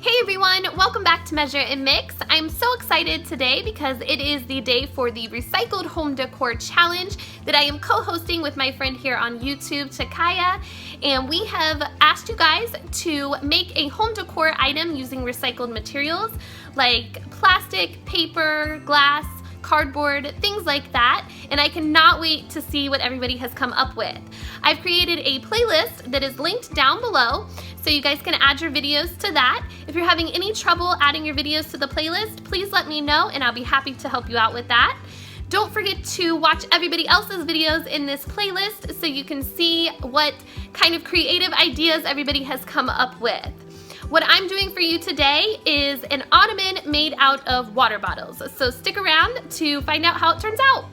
Hey everyone, welcome back to Measuremix. I'm so excited today because it is the day for the Recycled Home Decor Challenge that I am co-hosting with my friend here on YouTube, Takaya. And we have asked you guys to make a home decor item using recycled materials like plastic, paper, glass, cardboard, things like that, and I cannot wait to see what everybody has come up with. I've created a playlist that is linked down below, so you guys can add your videos to that. If you're having any trouble adding your videos to the playlist, please let me know and I'll be happy to help you out with that. Don't forget to watch everybody else's videos in this playlist so you can see what kind of creative ideas everybody has come up with. What I'm doing for you today is an Ottoman made out of water bottles, so stick around to find out how it turns out.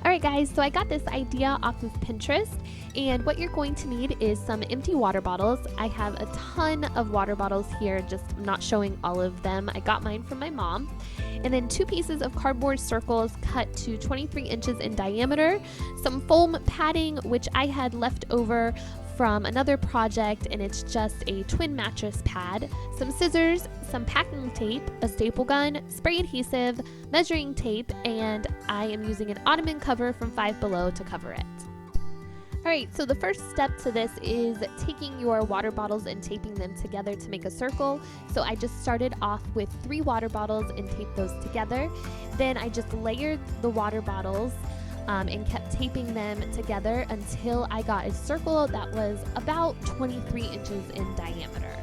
Alright guys, so I got this idea off of Pinterest, and what you're going to need is some empty water bottles. I have a ton of water bottles here, just not showing all of them. I got mine from my mom. And then 2 pieces of cardboard circles cut to 23 inches in diameter, some foam padding, which I had left over from another project, and it's just a twin mattress pad, some scissors, some packing tape, a staple gun, spray adhesive, measuring tape, and I am using an Ottoman cover from Five Below to cover it. Alright, so the first step to this is taking your water bottles and taping them together to make a circle. So I just started off with 3 water bottles and taped those together. Then I just layered the water bottles and kept taping them together until I got a circle that was about 23 inches in diameter.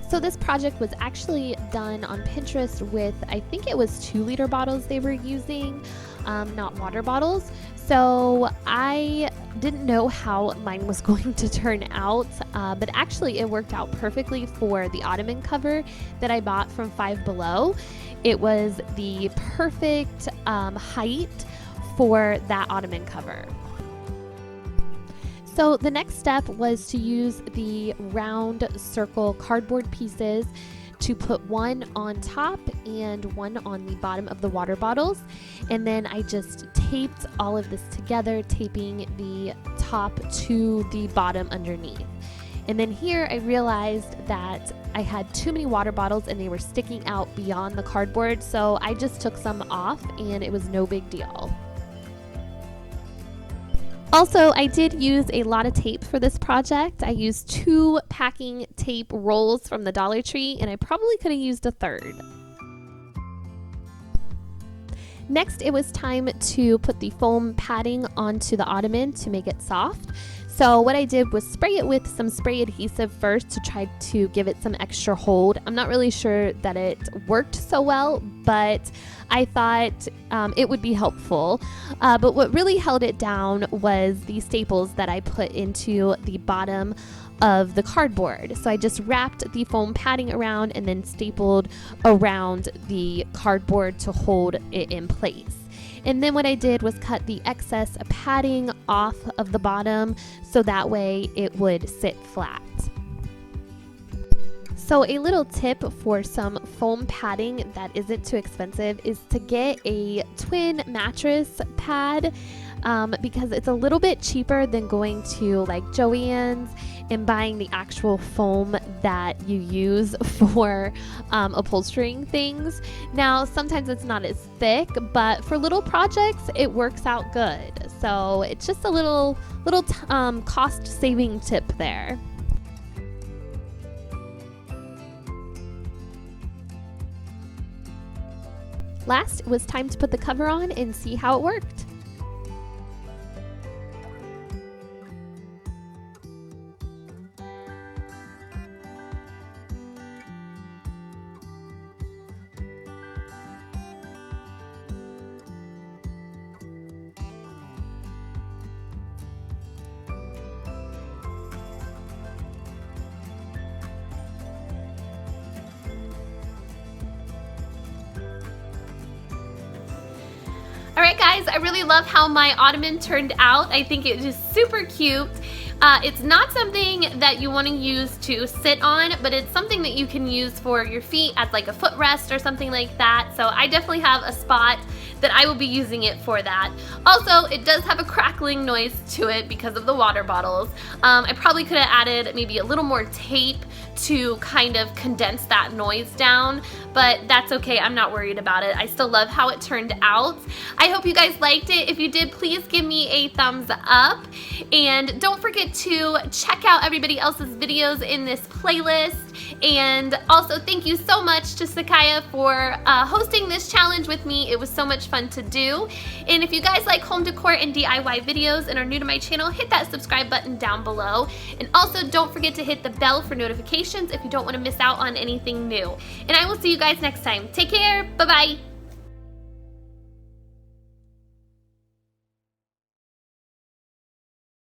So this project was actually done on Pinterest with, I think it was 2-liter bottles they were using, not water bottles. So I didn't know how mine was going to turn out, but actually it worked out perfectly for the Ottoman cover that I bought from Five Below. It was the perfect height for that Ottoman cover. So the next step was to use the round circle cardboard pieces to put one on top and one on the bottom of the water bottles. And then I just taped all of this together, taping the top to the bottom underneath. And then here I realized that I had too many water bottles and they were sticking out beyond the cardboard, so I just took some off and it was no big deal. Also, I did use a lot of tape for this project. I used 2 packing tape rolls from the Dollar Tree, and I probably could have used a 3rd. Next, it was time to put the foam padding onto the Ottoman to make it soft. So what I did was spray it with some spray adhesive first to try to give it some extra hold. I'm not really sure that it worked so well, but I thought it would be helpful. But what really held it down was the staples that I put into the bottom of the cardboard. So I just wrapped the foam padding around and then stapled around the cardboard to hold it in place. And then what I did was cut the excess padding off of the bottom so that way it would sit flat. So a little tip for some foam padding that isn't too expensive is to get a twin mattress pad because it's a little bit cheaper than going to like Joann's and buying the actual foam that you use for upholstering things. Now, sometimes it's not as thick, but for little projects, it works out good. So it's just a little cost-saving tip there. Last, it was time to put the cover on and see how it worked. Alright guys, I really love how my ottoman turned out. I think it is super cute. It's not something that you want to use to sit on, but it's something that you can use for your feet as like a footrest or something like that. So I definitely have a spot that I will be using it for that. Also, it does have a crackling noise to it because of the water bottles. I probably could have added maybe a little more tape to kind of condense that noise down, but that's okay. I'm not worried about it. I still love how it turned out. I hope you guys liked it. If you did, please give me a thumbs up, and don't forget to check out everybody else's videos in this playlist. And also thank you so much to Sakaya for hosting this challenge with me. It was so much fun to do. And if you guys like home decor and DIY videos and are new to my channel, hit that subscribe button down below. And also don't forget to hit the bell for notifications if you don't want to miss out on anything new. And I will see you guys next time. Take care. Bye-bye.